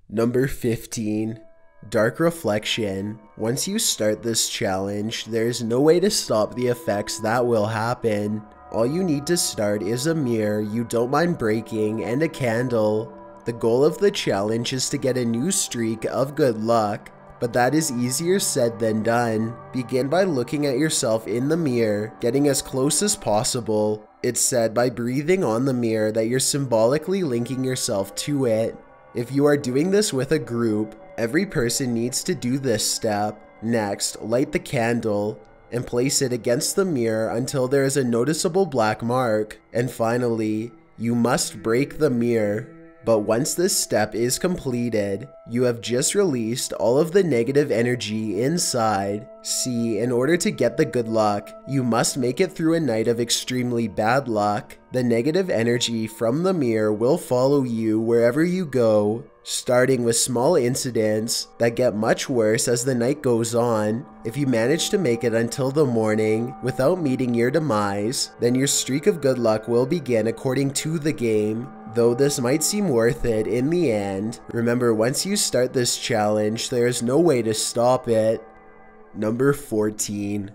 Number 15. Dark Reflection. Once you start this challenge, there's no way to stop the effects that will happen. All you need to start is a mirror you don't mind breaking and a candle. The goal of the challenge is to get a new streak of good luck, but that is easier said than done. Begin by looking at yourself in the mirror, getting as close as possible. It's said by breathing on the mirror that you're symbolically linking yourself to it. If you are doing this with a group, every person needs to do this step. Next, light the candle and place it against the mirror until there is a noticeable black mark. And finally, you must break the mirror. But once this step is completed, you have just released all of the negative energy inside. See, in order to get the good luck, you must make it through a night of extremely bad luck. The negative energy from the mirror will follow you wherever you go, starting with small incidents that get much worse as the night goes on. If you manage to make it until the morning without meeting your demise, then your streak of good luck will begin according to the game. Though this might seem worth it in the end, remember once you start this challenge, there is no way to stop it. Number 14.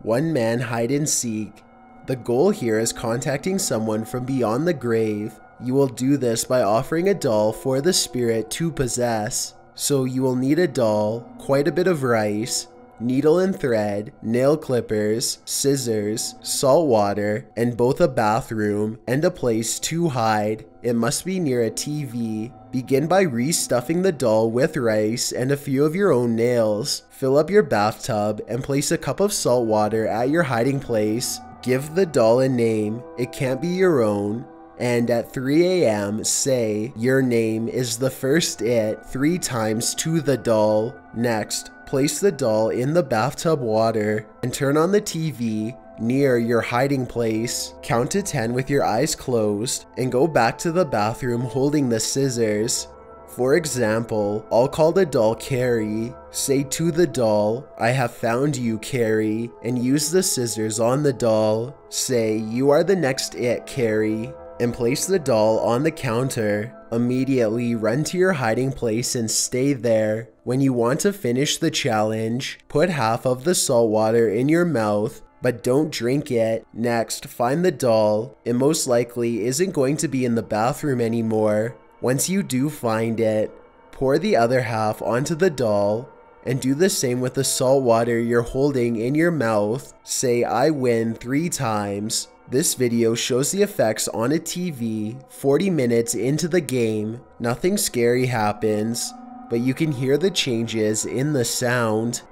One man hide and seek. The goal here is contacting someone from beyond the grave. You will do this by offering a doll for the spirit to possess. So you will need a doll, quite a bit of rice, needle and thread, nail clippers, scissors, salt water, and both a bathroom and a place to hide. It must be near a TV. Begin by restuffing the doll with rice and a few of your own nails. Fill up your bathtub and place a cup of salt water at your hiding place. Give the doll a name. It can't be your own. And at 3 a.m. say, "Your name is the first it" 3 times to the doll. Next, place the doll in the bathtub water and turn on the TV near your hiding place. Count to 10 with your eyes closed and go back to the bathroom holding the scissors. For example, I'll call the doll Carrie. Say to the doll, "I have found you, Carrie," and use the scissors on the doll. Say, "You are the next it, Carrie," and place the doll on the counter. Immediately run to your hiding place and stay there. When you want to finish the challenge, put half of the salt water in your mouth, but don't drink it. Next, find the doll. It most likely isn't going to be in the bathroom anymore. Once you do find it, pour the other half onto the doll and do the same with the salt water you're holding in your mouth. Say, "I win" 3 times. This video shows the effects on a TV 40 minutes into the game. Nothing scary happens, but you can hear the changes in the sound.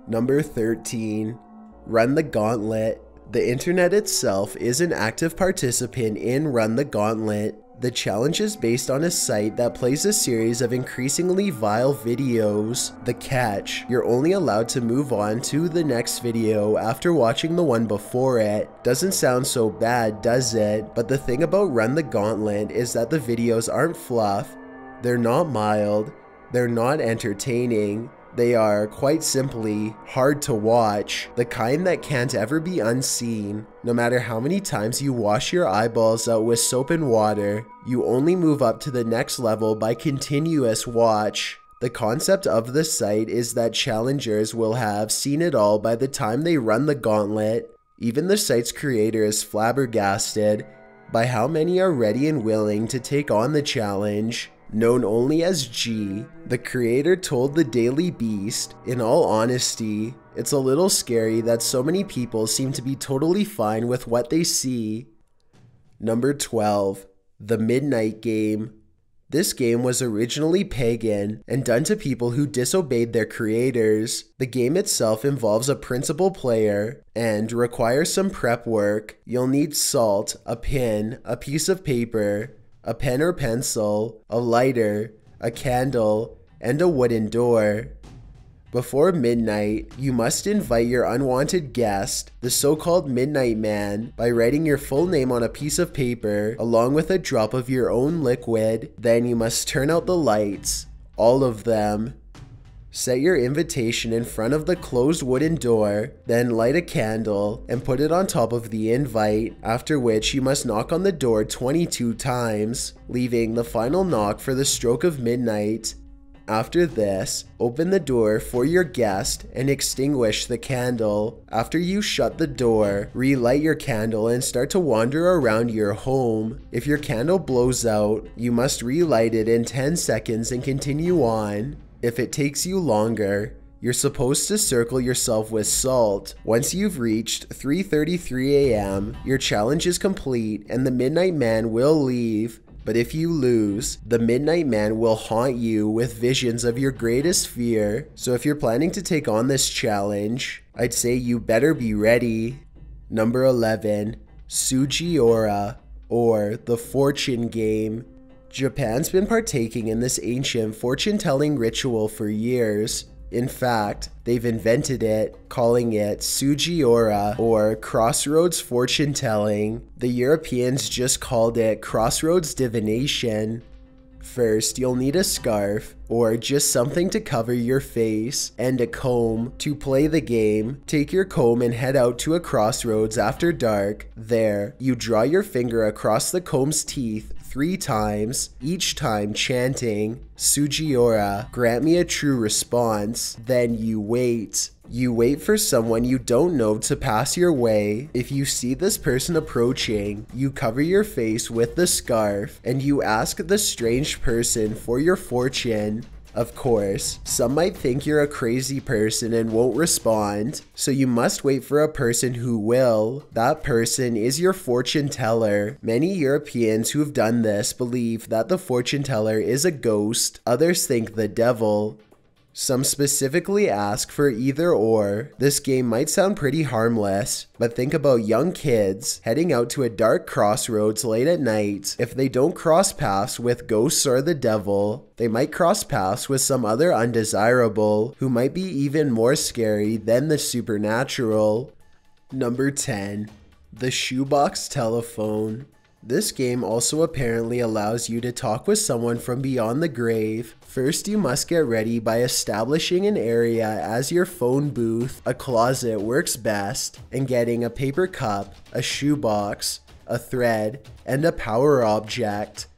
Number 13. Run the Gauntlet. The internet itself is an active participant in Run the Gauntlet. The challenge is based on a site that plays a series of increasingly vile videos. The catch: you're only allowed to move on to the next video after watching the one before it. Doesn't sound so bad, does it? But the thing about Run the Gauntlet is that the videos aren't fluff, they're not mild, they're not entertaining. They are, quite simply, hard to watch, the kind that can't ever be unseen. No matter how many times you wash your eyeballs out with soap and water, you only move up to the next level by continuous watch. The concept of the site is that challengers will have seen it all by the time they run the gauntlet. Even the site's creator is flabbergasted by how many are ready and willing to take on the challenge. Known only as G, the creator told the Daily Beast, "In all honesty, it's a little scary that so many people seem to be totally fine with what they see." Number 12. The Midnight Game. This game was originally pagan and done to people who disobeyed their creators. The game itself involves a principal player and requires some prep work. You'll need salt, a pin, a piece of paper, a pen or pencil, a lighter, a candle, and a wooden door. Before midnight, you must invite your unwanted guest, the so-called Midnight Man, by writing your full name on a piece of paper along with a drop of your own liquid. Then you must turn out the lights, all of them. Set your invitation in front of the closed wooden door, then light a candle and put it on top of the invite, after which you must knock on the door 22 times, leaving the final knock for the stroke of midnight. After this, open the door for your guest and extinguish the candle. After you shut the door, relight your candle and start to wander around your home. If your candle blows out, you must relight it in 10 seconds and continue on. If it takes you longer, you're supposed to circle yourself with salt. Once you've reached 3:33 a.m., your challenge is complete and the Midnight Man will leave. But if you lose, the Midnight Man will haunt you with visions of your greatest fear. So if you're planning to take on this challenge, I'd say you better be ready. Number 11, Sugiura, or the Fortune Game. Japan's been partaking in this ancient fortune-telling ritual for years. In fact, they've invented it, calling it Sugiura, or crossroads fortune telling. The Europeans just called it crossroads divination. First, you'll need a scarf, or just something to cover your face, and a comb. To play the game, take your comb and head out to a crossroads after dark. There, you draw your finger across the comb's teeth 3 times, each time chanting, Sugiura, grant me a true response. Then you wait. You wait for someone you don't know to pass your way. If you see this person approaching, you cover your face with the scarf and you ask the strange person for your fortune. Of course, some might think you're a crazy person and won't respond, so you must wait for a person who will. That person is your fortune teller. Many Europeans who have done this believe that the fortune teller is a ghost. Others think the devil. Some specifically ask for either or. This game might sound pretty harmless, but think about young kids heading out to a dark crossroads late at night. If they don't cross paths with ghosts or the devil, they might cross paths with some other undesirable who might be even more scary than the supernatural. Number 10, the Shoebox Telephone. This game also apparently allows you to talk with someone from beyond the grave. First, you must get ready by establishing an area as your phone booth. A closet works best, and getting a paper cup, a shoebox, a thread, and a power object.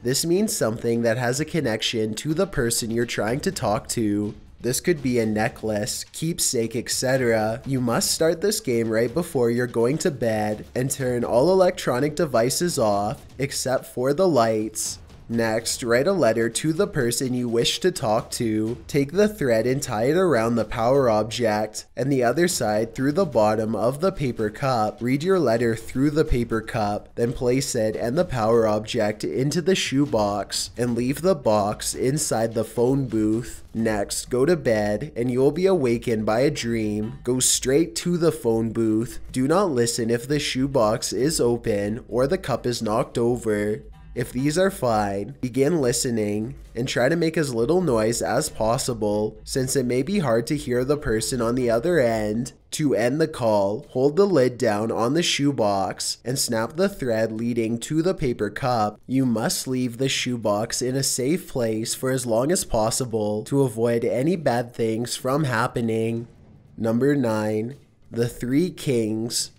This means something that has a connection to the person you're trying to talk to. This could be a necklace, keepsake, etc. You must start this game right before you're going to bed and turn all electronic devices off except for the lights. Next, write a letter to the person you wish to talk to. Take the thread and tie it around the power object and the other side through the bottom of the paper cup. Read your letter through the paper cup, then place it and the power object into the shoebox and leave the box inside the phone booth. Next, go to bed and you will be awakened by a dream. Go straight to the phone booth. Do not listen if the shoebox is open or the cup is knocked over. If these are fine, begin listening and try to make as little noise as possible, since it may be hard to hear the person on the other end. To end the call, hold the lid down on the shoebox and snap the thread leading to the paper cup. You must leave the shoebox in a safe place for as long as possible to avoid any bad things from happening. Number 9, the 3 Kings.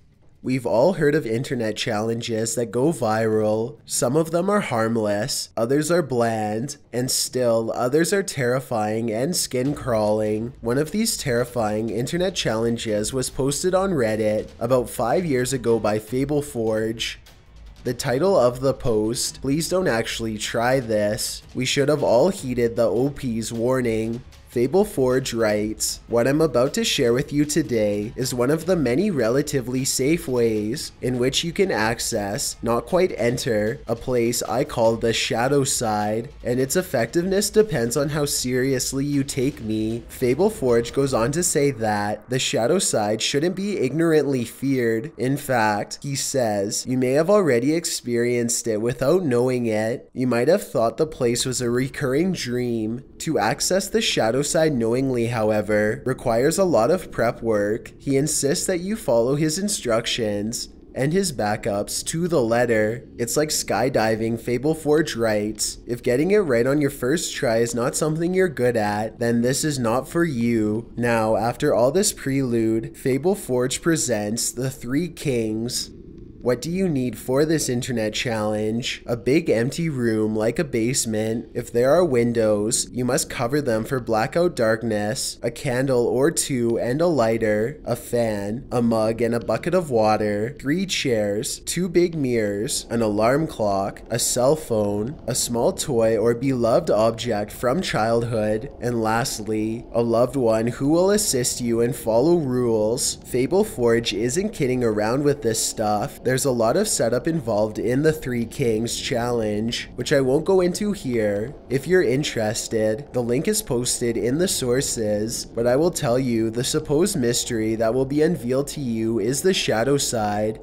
We've all heard of internet challenges that go viral. Some of them are harmless, others are bland, and still others are terrifying and skin-crawling. One of these terrifying internet challenges was posted on Reddit about 5 years ago by FableForge. The title of the post, "Please don't actually try this. We should have all heeded the OP's warning." FableForge writes, "What I'm about to share with you today is one of the many relatively safe ways in which you can access, not quite enter, a place I call the shadow side, and its effectiveness depends on how seriously you take me." FableForge goes on to say that the shadow side shouldn't be ignorantly feared. In fact, he says, you may have already experienced it without knowing it. You might have thought the place was a recurring dream. To access the shadow side knowingly, however, requires a lot of prep work. He insists that you follow his instructions and his backups to the letter. It's like skydiving, FableForge writes. If getting it right on your first try is not something you're good at, then this is not for you. Now, after all this prelude, FableForge presents the Three Kings. What do you need for this internet challenge? A big empty room like a basement. If there are windows, you must cover them for blackout darkness, a candle or two and a lighter, a fan, a mug and a bucket of water, 3 chairs, 2 big mirrors, an alarm clock, a cell phone, a small toy or beloved object from childhood, and lastly, a loved one who will assist you and follow rules. FableForge isn't kidding around with this stuff. There's a lot of setup involved in the Three Kings challenge, which I won't go into here. If you're interested, the link is posted in the sources, but I will tell you the supposed mystery that will be unveiled to you is the shadow side.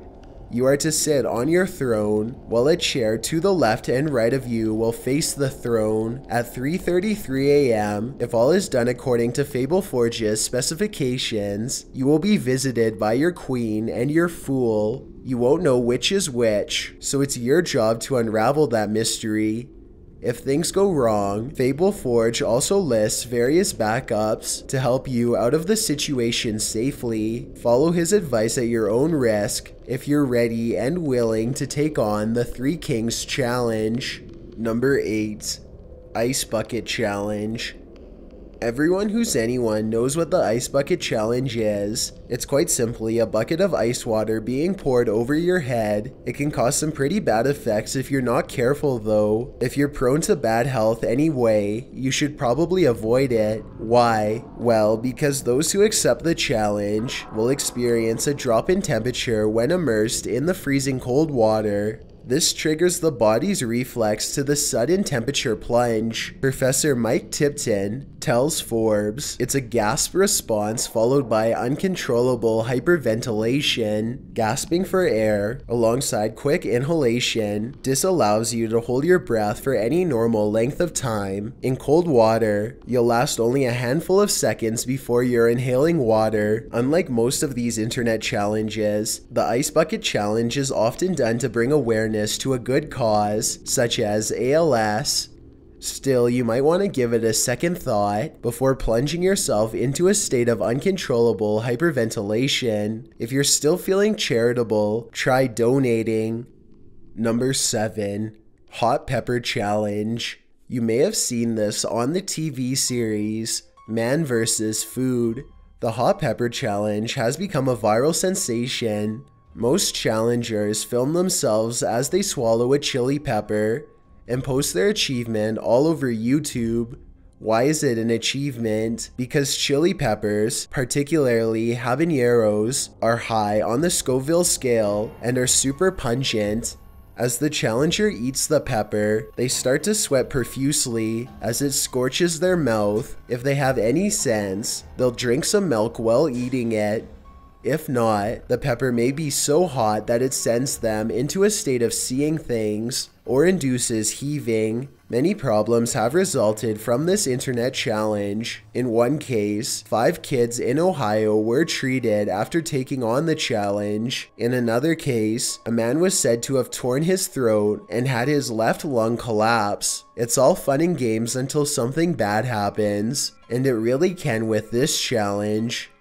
You are to sit on your throne, while a chair to the left and right of you will face the throne. At 3:33 a.m., if all is done according to FableForge's specifications, you will be visited by your queen and your fool. You won't know which is which, so it's your job to unravel that mystery. If things go wrong, FableForge also lists various backups to help you out of the situation safely. Follow his advice at your own risk if you're ready and willing to take on the Three Kings challenge. Number 8. Ice Bucket Challenge. Everyone who's anyone knows what the Ice Bucket Challenge is. It's quite simply a bucket of ice water being poured over your head. It can cause some pretty bad effects if you're not careful though. If you're prone to bad health anyway, you should probably avoid it. Why? Well, because those who accept the challenge will experience a drop in temperature when immersed in the freezing cold water. This triggers the body's reflex to the sudden temperature plunge. Professor Mike Tipton tells Forbes it's a gasp response followed by uncontrollable hyperventilation. Gasping for air alongside quick inhalation disallows you to hold your breath for any normal length of time. In cold water, you'll last only a handful of seconds before you're inhaling water. Unlike most of these internet challenges, the Ice Bucket Challenge is often done to bring awareness to a good cause, such as ALS. Still, you might want to give it a second thought before plunging yourself into a state of uncontrollable hyperventilation. If you're still feeling charitable, try donating. Number 7. Hot Pepper Challenge. You may have seen this on the TV series Man vs. Food. The Hot Pepper Challenge has become a viral sensation. Most challengers film themselves as they swallow a chili pepper and post their achievement all over YouTube. Why is it an achievement? Because chili peppers, particularly habaneros, are high on the Scoville scale and are super pungent. As the challenger eats the pepper, they start to sweat profusely as it scorches their mouth. If they have any sense, they'll drink some milk while eating it. If not, the pepper may be so hot that it sends them into a state of seeing things or induces heaving. Many problems have resulted from this internet challenge. In one case, 5 kids in Ohio were treated after taking on the challenge. In another case, a man was said to have torn his throat and had his left lung collapse. It's all fun and games until something bad happens, and it really can with this challenge.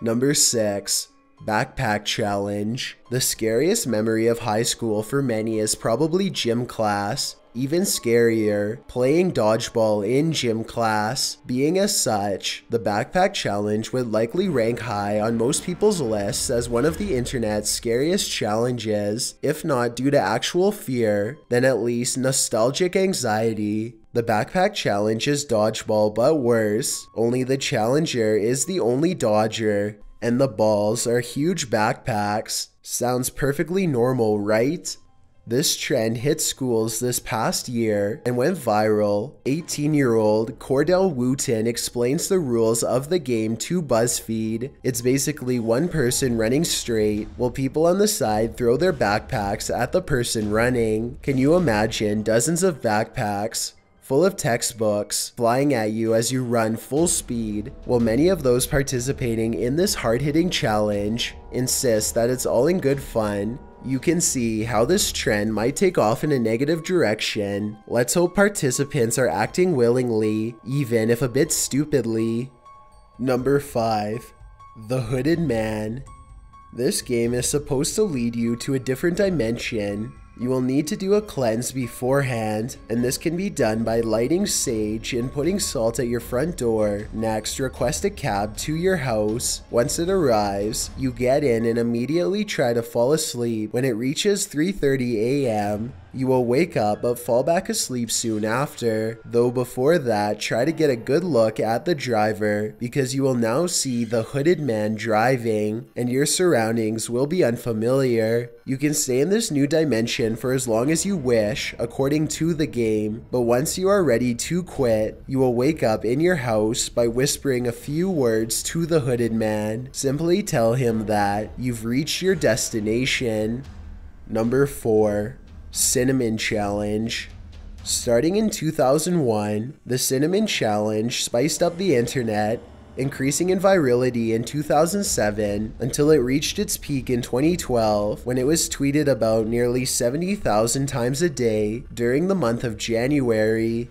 Number 6. Backpack Challenge. The scariest memory of high school for many is probably gym class. Even scarier, playing dodgeball in gym class. Being as such, the Backpack Challenge would likely rank high on most people's lists as one of the internet's scariest challenges, if not due to actual fear, then at least nostalgic anxiety. The Backpack Challenge is dodgeball but worse, only the challenger is the only dodger, and the balls are huge backpacks. Sounds perfectly normal, right? This trend hit schools this past year and went viral. 18-year-old Cordell Wooten explains the rules of the game to BuzzFeed. It's basically one person running straight, while people on the side throw their backpacks at the person running. Can you imagine dozens of backpacks full of textbooks flying at you as you run full speed? While many of those participating in this hard-hitting challenge insist that it's all in good fun, You can see how this trend might take off in a negative direction. Let's hope participants are acting willingly, even if a bit stupidly. Number 5. The Hooded Man. This game is supposed to lead you to a different dimension. You will need to do a cleanse beforehand, and this can be done by lighting sage and putting salt at your front door. Next, request a cab to your house. Once it arrives, you get in and immediately try to fall asleep. When it reaches 3:30 a.m., you will wake up but fall back asleep soon after. Though before that, try to get a good look at the driver, because you will now see the hooded man driving, and your surroundings will be unfamiliar. You can stay in this new dimension for as long as you wish, according to the game, but once you are ready to quit, you will wake up in your house by whispering a few words to the hooded man. Simply tell him that you've reached your destination. Number 4. Cinnamon Challenge. Starting in 2001, the Cinnamon Challenge spiced up the internet, increasing in virality in 2007 until it reached its peak in 2012 when it was tweeted about nearly 70,000 times a day during the month of January.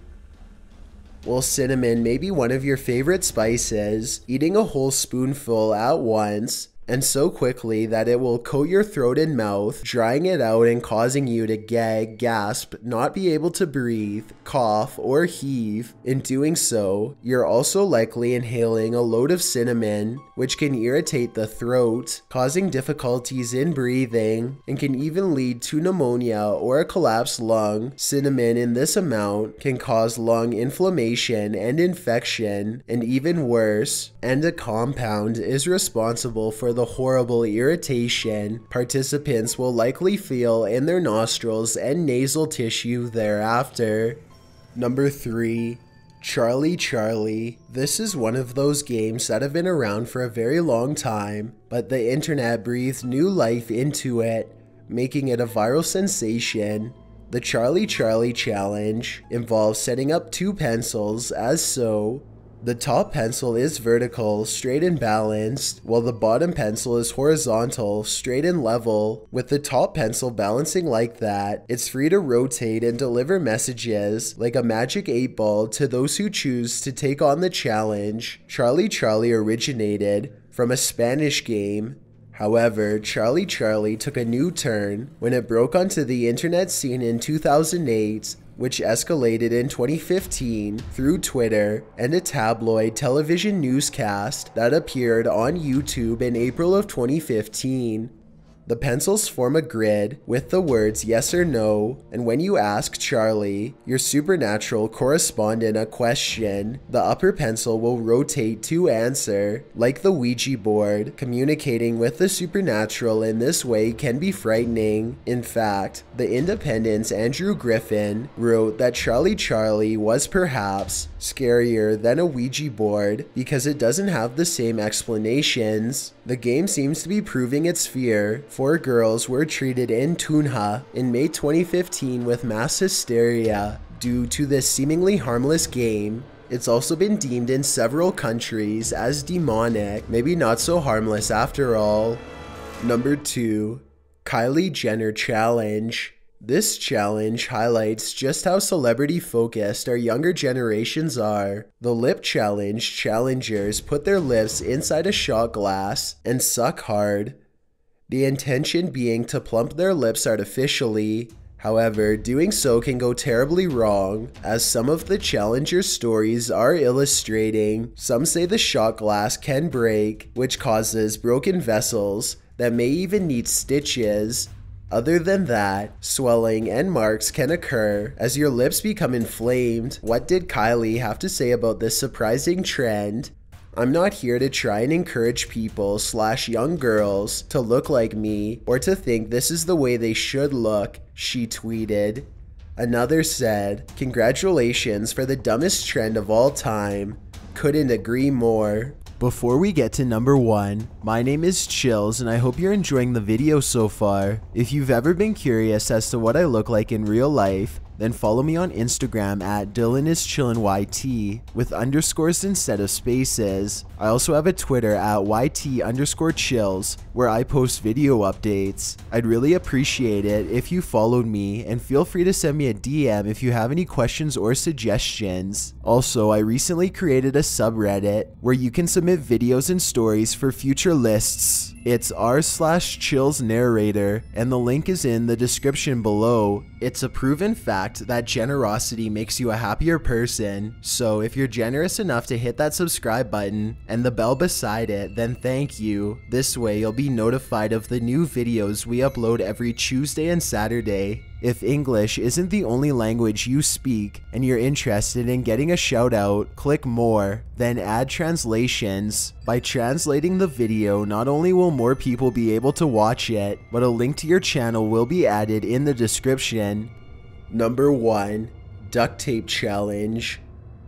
While cinnamon may be one of your favorite spices, eating a whole spoonful at once and so quickly that it will coat your throat and mouth, drying it out and causing you to gag, gasp, not be able to breathe, cough, or heave. In doing so, you're also likely inhaling a load of cinnamon, which can irritate the throat, causing difficulties in breathing, and can even lead to pneumonia or a collapsed lung. Cinnamon in this amount can cause lung inflammation and infection, and even worse, and a compound is responsible for the horrible irritation participants will likely feel in their nostrils and nasal tissue thereafter. Number 3. Charlie Charlie. This is one of those games that have been around for a very long time, but the internet breathed new life into it, making it a viral sensation. The Charlie Charlie Challenge involves setting up 2 pencils as so. The top pencil is vertical, straight and balanced, while the bottom pencil is horizontal, straight and level. With the top pencil balancing like that, it's free to rotate and deliver messages like a magic 8-ball to those who choose to take on the challenge. Charlie Charlie originated from a Spanish game. However, Charlie Charlie took a new turn when it broke onto the internet scene in 2008, which escalated in 2015 through Twitter and a tabloid television newscast that appeared on YouTube in April of 2015. The pencils form a grid with the words yes or no, and when you ask Charlie, your supernatural correspondent, a question, the upper pencil will rotate to answer, like the Ouija board. Communicating with the supernatural in this way can be frightening. In fact, The Independent's Andrew Griffin wrote that Charlie Charlie was perhaps scarier than a Ouija board because it doesn't have the same explanations. The game seems to be proving its fear. 4 girls were treated in Tunja in May 2015 with mass hysteria due to this seemingly harmless game. It's also been deemed in several countries as demonic, maybe not so harmless after all. Number 2. Kylie Jenner Challenge. This challenge highlights just how celebrity-focused our younger generations are. The lip challenge challengers put their lips inside a shot glass and suck hard, the intention being to plump their lips artificially. However, doing so can go terribly wrong, as some of the challengers' stories are illustrating. Some say the shot glass can break, which causes broken vessels that may even need stitches. Other than that, swelling and marks can occur as your lips become inflamed. What did Kylie have to say about this surprising trend? I'm not here to try and encourage people / young girls to look like me or to think this is the way they should look, she tweeted. Another said, "Congratulations for the dumbest trend of all time. Couldn't agree more." Before we get to number 1, my name is Chills and I hope you're enjoying the video so far. If you've ever been curious as to what I look like in real life, then follow me on Instagram at DylanIsChillinYT with underscores instead of spaces. I also have a Twitter at YT_chills where I post video updates. I'd really appreciate it if you followed me, and feel free to send me a DM if you have any questions or suggestions. Also, I recently created a subreddit where you can submit videos and stories for future lists. It's r/chillsnarrator, and the link is in the description below. It's a proven fact that generosity makes you a happier person, so if you're generous enough to hit that subscribe button and the bell beside it, then thank you. This way you'll be notified of the new videos we upload every Tuesday and Saturday. If English isn't the only language you speak and you're interested in getting a shout out, click more, then add translations. By translating the video, not only will more people be able to watch it, but a link to your channel will be added in the description. Number 1. Duct Tape Challenge.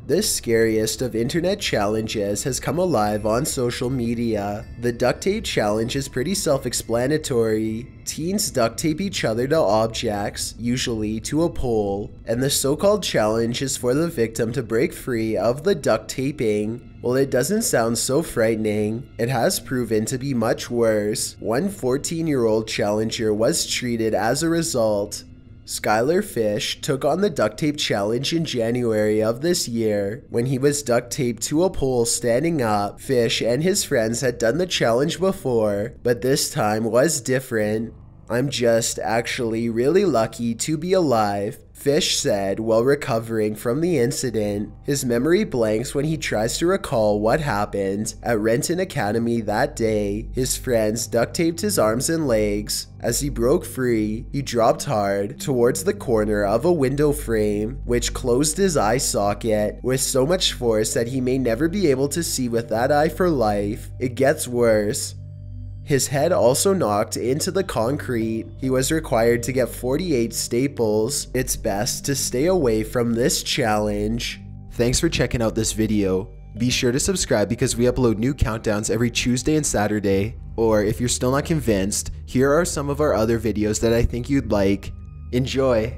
This scariest of internet challenges has come alive on social media. The duct tape challenge is pretty self-explanatory. Teens duct tape each other to objects, usually to a pole, and the so-called challenge is for the victim to break free of the duct taping. While it doesn't sound so frightening, it has proven to be much worse. One 14-year-old challenger was treated as a result. Skylar Fish took on the duct tape challenge in January of this year. When he was duct taped to a pole standing up, Fish and his friends had done the challenge before, but this time was different. "I'm just actually really lucky to be alive," Fish said while recovering from the incident. His memory blanks when he tries to recall what happened at Renton Academy that day. His friends duct taped his arms and legs. As he broke free, he dropped hard towards the corner of a window frame, which closed his eye socket with so much force that he may never be able to see with that eye for life. It gets worse. His head also knocked into the concrete. He was required to get 48 staples. It's best to stay away from this challenge. Thanks for checking out this video. Be sure to subscribe because we upload new countdowns every Tuesday and Saturday. Or if you're still not convinced, here are some of our other videos that I think you'd like. Enjoy!